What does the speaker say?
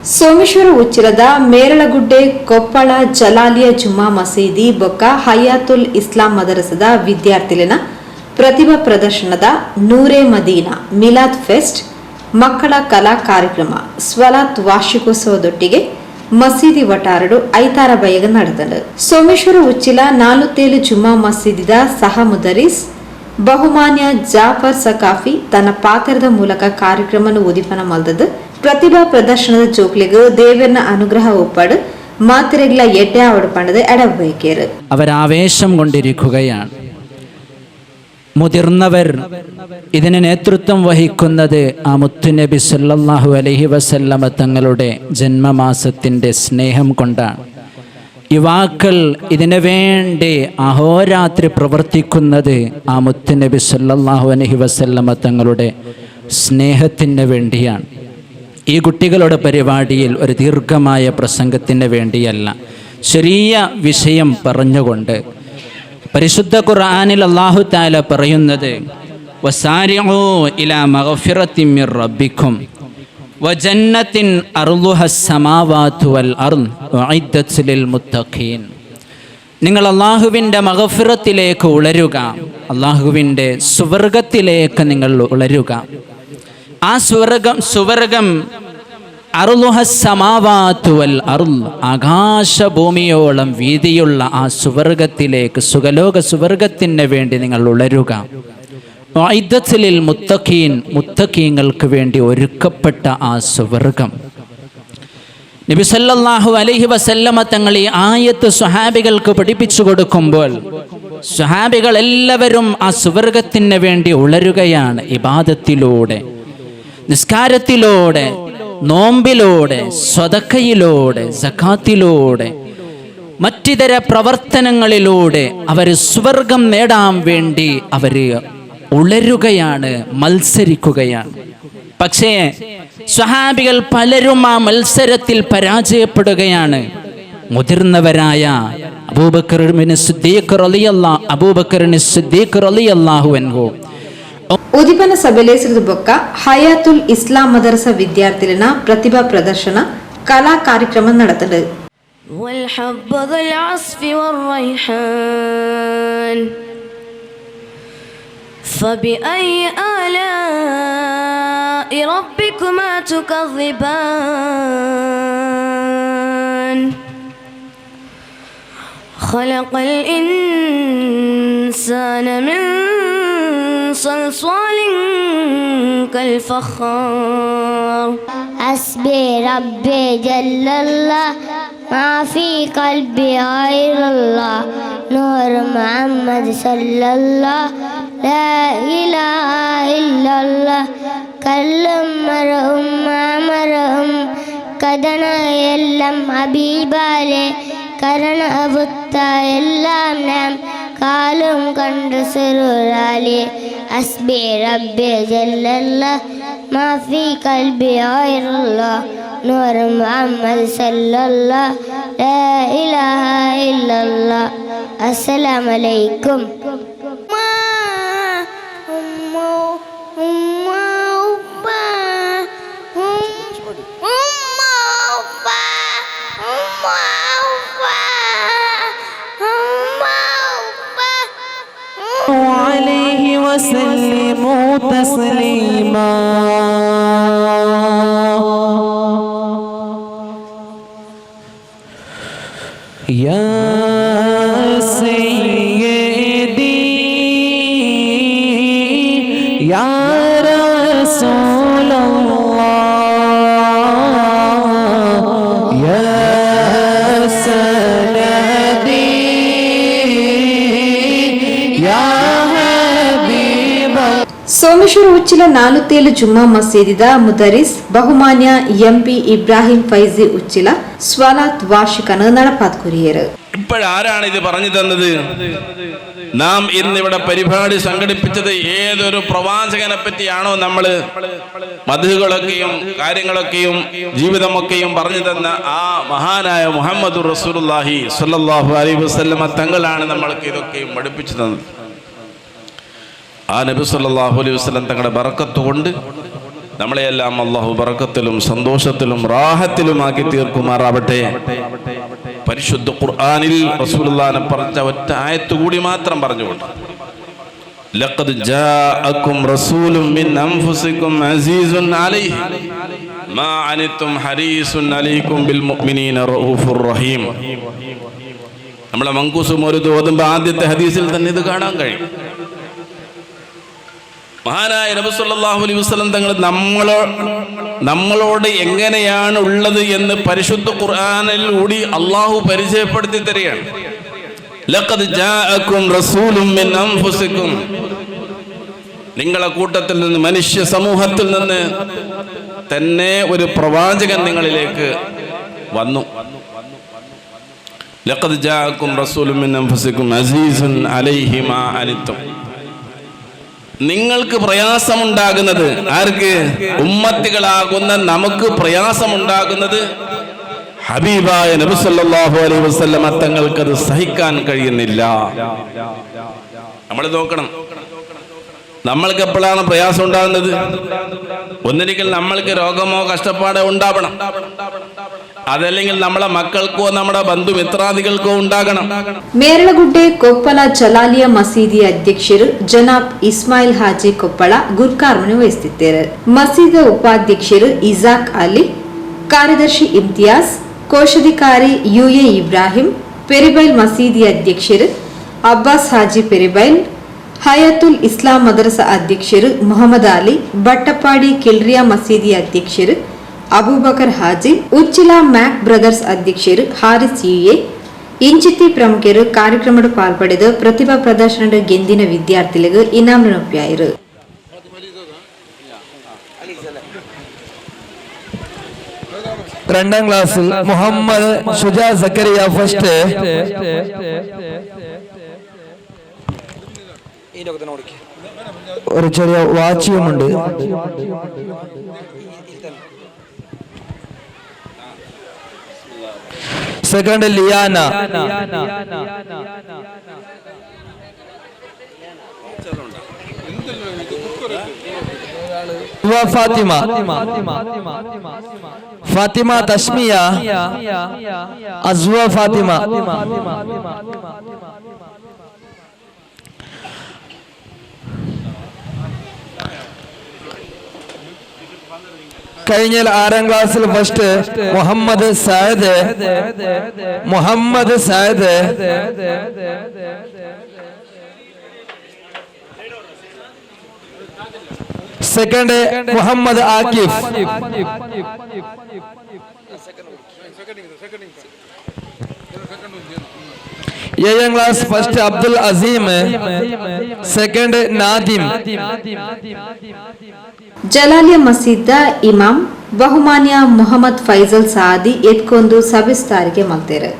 ಸೋಮೇಶ್ವರ ಉಚ್ಚಿಲದ ಮೇರಳಗುಡ್ಡೆ ಕೊಪ್ಪಳ ಜಲಾಲಿಯ ಜುಮ್ಮಾ ಮಸೀದಿ ಬೊಕ್ಕ ಹಯಾತುಲ್ ಇಸ್ಲಾಂ ಮದರಸದ ವಿದ್ಯಾರ್ಥಿಗಳ ಪ್ರತಿಭಾ ಪ್ರದರ್ಶನದ ನೂರೆ ಮದೀನಾ ಮಿಲಾದ್ ಫೆಸ್ಟ್ ಮಕ್ಕಳ ಕಲಾ ಕಾರ್ಯಕ್ರಮ ಸ್ವಲಾತ್ ವಾರ್ಷಿಕೋತ್ಸವದೊಟ್ಟಿಗೆ ಮಸೀದಿ ವಟಾರಡು ಐತಾರ ಬಯಗ ನಡೆದನು. ಸೋಮೇಶ್ವರ ಉಚ್ಚಿಲ 47 ಜುಮ್ಮಾ ಮಸೀದಿದ ಸಹ ಮುದರಿಸ್ ಬಹುಮಾನ್ಯ ಜಾಫರ್ ಸಕಾಫಿ ತನ್ನ ಪಾತ್ರದ ಮೂಲಕ ಕಾರ್ಯಕ್ರಮವನ್ನು ಉದಿಪನ ಮಲ್ದದ್ದು പ്രതിഭാ പ്രദർശനದ ജോക്ലിക്ക് ദേവന്റെ അനുഗ്രഹ ഒപ്പാട് മാത്രികളെ എട്ടാവട് പണ്ടത് എടവയ്ക്കേറ് അവരാവേശം കൊണ്ടിരിക്കുകയാണ്. മുതിർന്നവർ ഇതിന് നേതൃത്വം വഹിക്കുന്നത് ആ മുത്തുനബി സല്ലല്ലാഹു അലൈഹി വസല്ലമ തങ്ങളുടെ ജന്മമാസത്തിൻ്റെ സ്നേഹം കൊണ്ടാണ്. യുവാക്കൾ ഇതിനു വേണ്ടി അഹോരാത്രി പ്രവർത്തിക്കുന്നത് ആ മുത്തുനബി സല്ലല്ലാഹു അലൈഹി വസല്ലമ തങ്ങളുടെ സ്നേഹത്തിന് വേണ്ടിയാണ്. ഈ കുട്ടികളുടെ പരിപാടിയിൽ ഒരു ദീർഘമായ പ്രസംഗത്തിന് വേണ്ടിയല്ല, ചെറിയ വിഷയം പറഞ്ഞുകൊണ്ട് പരിശുദ്ധ ഖുർആനിൽ അല്ലാഹു തആല പറയുന്നത് വസാരിഉ ഇലാ മഗ്ഫിറത്തിൻ മിർ റബ്ബിക്കും വജന്നത്തിൻ അർളുഹസ് സമാവാതു വൽ അർള് ഉഇദ്ദത് ലിൽ മുത്തഖീൻ. നിങ്ങൾ അല്ലാഹുവിൻ്റെ മഗ്ഫിറത്തിലേക്ക് ഉളരുക, അല്ലാഹുവിൻ്റെ സ്വർഗ്ഗത്തിലേക്ക് നിങ്ങൾ ഉളരുക. ആ സുവർഗം അർളുഹസ് സമാവാതു വൽ അർള്, ആകാശഭൂമിയോളം വീതിയുള്ള ആ സുവർഗത്തിലേക്ക്, സുഖലോക സുവർഗത്തിന് വേണ്ടി നിങ്ങൾ ഉളരുക. ഉഇദ്ദത് ലിൽ മുത്തഖീൻ, മുത്തഖീങ്ങൾക്ക് വേണ്ടി ഒരുക്കപ്പെട്ട ആ സുവർഗം. നബി സല്ലല്ലാഹു അലൈഹി വസല്ലമ തങ്ങൾ ഈ ആയത്ത് സ്വഹാബികൾക്ക് പഠിപ്പിച്ചു കൊടുക്കുമ്പോൾ സ്വഹാബികൾ എല്ലാവരും ആ സുവർഗത്തിന് വേണ്ടി ഉളരുകയാണ്. ഇബാദത്തിലൂടെ, നിസ്കാരത്തിലൂടെ, നോമ്പിലൂടെ, സ്വതക്കയിലൂടെ, സക്കാത്തിലൂടെ, മറ്റിതര പ്രവർത്തനങ്ങളിലൂടെ അവർ സ്വർഗം നേടാൻ വേണ്ടി അവർ ഉളരുകയാണ്, മത്സരിക്കുകയാണ്. പക്ഷേ സ്വഹാബികൾ പലരും ആ മത്സരത്തിൽ പരാജയപ്പെടുകയാണ്. മുതിർന്നവരായ അബൂബക്കർ സിദ്ദീഖ് റളിയല്ലാഹു അൻഹു ಉದಿಪನ ಸಭೆಲೇಸಿದ ಬೊಕ್ಕ ಹಯಾತುಲ್ ಇಸ್ಲಾಂ ಮದರಸ ವಿದ್ಯಾರ್ಥಿಗಳ ಪ್ರತಿಭಾ ಪ್ರದರ್ಶನ ಕಲಾ ಕಾರ್ಯಕ್ರಮ ನಡೆದದು. والحبذ العصف والريحان فبأي آلاء ربكما تكذبان خلق الإنسان من صلصال كالفخار حسبي ربي جل الله ما في قلبي غير الله نور محمد صلى الله لا إله إلا الله كلم مرهم ما مرهم കഥന എല്ലാം ഹബീബാലെ കരണ അവത്ത എല്ലാം നാം കാലും കണ്ട് സുറാലി അസ്ബി റബ്ബി ജല്ലല്ലാഹ് മാ ഫീ ഖൽബി ഗൈറുല്ലാഹ് നൂർ മുഹമ്മദ് സല്ലല്ലാഹ് ലാ ഇലാഹ ഇല്ലല്ലാഹ്. അസ്സലാമു അലൈക്കും. عليه وسلموا تسليما. يا سيدي يا رسول الله يا سندي يا ಸೋಮೇಶ್ವರ ಉಚ್ಚಿಲ 47 ಜುಮ್ಮಾ ಮಸೀದಿದ ಮುದರಿಸ್ ಬಹುಮಾನ್ಯ എംപി ഇബ്രാഹിം ഫൈസി ഉച്ചില സ്വലാത്ത് വാർഷികന് നടപ്പാക്കുരിയര്. ഇപ്പോഴാരാണ് ഇത് പറഞ്ഞു തന്നത്? നാം ഇന്നിവിടെ പരിപാടി സംഘടിപ്പിച്ചത് ഏതൊരു പ്രവാചകനെ പറ്റിയാണോ നമ്മൾ മദ്ഹുകളൊക്കെയും കാര്യങ്ങളൊക്കെയും ജീവിതമൊക്കെയും പറഞ്ഞു തന്ന ആ മഹാനായ മുഹമ്മദുർ റസൂലുള്ളാഹി സ്വല്ലല്ലാഹു അലൈഹി വസല്ലമ തങ്ങളാണ് നമ്മൾക്ക് ഇതൊക്കെയും പഠിപ്പിച്ചു തന്നത്. ആ നബി സല്ലല്ലാഹു അലൈഹി വസല്ലം തങ്ങളുടെ ബറക്കത്ത് കൊണ്ട് നമ്മളെയെല്ലാം അല്ലാഹു ബറക്കത്തിലും സന്തോഷത്തിലും റാഹത്തിലുമാക്കി തീർക്കുമാറാവട്ടെ. പരിശുദ്ധ ഖുർആനിൽ റസൂലുള്ളാഹിനെ പറഞ്ഞ ഒറ്റ ആയത്ത് കൂടി മാത്രം പറഞ്ഞുകൊണ്ട്, ലഖദ് ജാഅക്കും റസൂലും മിൻ അൻഫുസിക്കും അസീസുൻ അലൈഹി മാ അനിത്തും ഹരീസുൻ അലൈക്കും ബിൽ മുഅ്മിനീന റഊഫുർ റഹീം. നമ്മളെ മങ്കൂസ് മൗലൂദ് ഓതുമ്പോൾ ആദ്യത്തെ ഹദീസിൽ തന്നെ ഇത് കാണാൻ കഴിയും. മഹാനായ നബി സല്ലല്ലാഹു അലൈഹി വസല്ലം തങ്ങൾ നമ്മളോട് എങ്ങനെയാണ് ഉള്ളത് എന്ന് പരിശുദ്ധ ഖുർആനിലൂടെ അള്ളാഹു പരിചയപ്പെടുത്തി തരികയാണ്. ലഖദ് ജാഅക്കും റസൂലും മിൻ അൻഫുസിക്കും, നിങ്ങളെ കൂട്ടത്തിൽ നിന്ന്, മനുഷ്യ സമൂഹത്തിൽ നിന്ന് തന്നെ ഒരു പ്രവാചകൻ നിങ്ങളിലേക്ക് വന്നു. ലഖദ് ജാഅക്കും റസൂലും മിൻ അൻഫുസിക്കും അസീസുൻ അലൈഹി മാ അനിത്തും, നിങ്ങൾക്ക് പ്രയാസമുണ്ടാകുന്നത്, ആർക്ക്? ഉമ്മത്തികളാകുന്ന നമുക്ക് പ്രയാസമുണ്ടാകുന്നത് ഹബീബായ നബി സല്ലല്ലാഹു അലൈഹി വസല്ലമ തങ്ങൾക്കത് സഹിക്കാൻ കഴിയുന്നില്ല. നമ്മൾ നോക്കണം, നമ്മൾക്ക് എപ്പോഴാണ് പ്രയാസം ഉണ്ടാകുന്നത്? ഒന്നിരിക്കൽ നമ്മൾക്ക് രോഗമോ കഷ്ടപ്പാടോ ഉണ്ടാവണം, അതല്ലെങ്കിൽ നമ്മളെ മക്കൾക്കോ നമ്മുടെ ബന്ധുമിത്രാദികൾക്കോ ഉണ്ടാകണം. ಮೇರಳಗುಡ್ಡೆ ಕೊಪ್ಪಳ ಜಲಾಲಿಯ ಮಸೀದಿ ಅಧ್ಯಕ್ಷರು ಜನಾಬ್ ಇಸ್ಮಾಯಿಲ್ ಹಾಜಿ ಕೊಪ್ಪಳ ಗುರ್ಕಾರ್ಮನೆ ವಹಿಸುತ್ತಿದ್ದಾರೆ. ಮಸೀದಿ ಉಪಾಧ್ಯಕ್ಷರು ಇಜಾಕ್ ಅಲಿ, ಕಾರ್ಯದರ್ಶಿ ಇಮ್ತಿಯಾಸ್, ಕೋಶಾಧಿಕಾರಿ ಯುಎ ಇಬ್ರಾಹಿಂ, ಪೆರಿಬೈಲ್ ಮಸೀದಿ ಅಧ್ಯಕ್ಷರು ಅಬ್ಬಾಸ್ ಹಾಜಿ ಪೆರಿಬೈಲ್, ಹಯಾತುಲ್ ಇಸ್ಲಾಂ ಮದರಸಾ ಅಧ್ಯಕ್ಷರು ಮೊಹಮ್ಮದ್ ಅಲಿ, ಬಟ್ಟಪಾಡಿ ಕಿಲ್ರಿಯಾ ಮಸೀದಿ ಅಧ್ಯಕ್ಷರು ಅಬೂಬಕರ್ ಹಾಜಿ, ಉಚ್ಚಿಲ ಮ್ಯಾಕ್ ಬ್ರದರ್ಸ್ ಅಧ್ಯಕ್ಷರು ಹಾರಿಸ್ ಯುಎ, ಇಂಚಿತಿ ಪ್ರಮುಖರು ಕಾರ್ಯಕ್ರಮದ ಪಾಲ್ಪಡೆದು ಪ್ರತಿಭಾ ಪ್ರದರ್ಶನದ ಗೆಂದಿನ ವಿದ್ಯಾರ್ಥಿಗಳಿಗೆ ಇನಾಮ್ ನೊಪ್ಪಾಯಿರು. രണ്ടാം ക്ലാസ്സിൽ മുഹമ്മദ് ഷുജാ സക്കരിയ ഫസ്റ്റ്, ഒരു ചെറിയ വാച്യമുണ്ട്. സെക്കൻഡ് ലിയാന, ഫാത്തിമ, ഫാത്തിമ തസ്മിയ, അസ്വ ഫാത്തിമ. കഴിഞ്ഞ 6ാം ക്ലാസ്സിൽ ഫസ്റ്റ് മുഹമ്മദ് സായദ്, മുഹമ്മദ് സായദ്. സെക്കൻഡ് മുഹമ്മദ് ആക്കിഫ്. 7ാം class first Abdul Azeem, second Nadim. Jalaliya ಮಸೀದ ಇಮಾಮ್ ಬಹುಮಾನ್ಯ ಮೊಹಮ್ಮದ್ ಫೈಜಲ್ ಸಾದಿ ಎತ್ಕೊಂದು ಸಭೆ ಸಾರಿಗೆ ಮಾಡ್ತಾರೆ.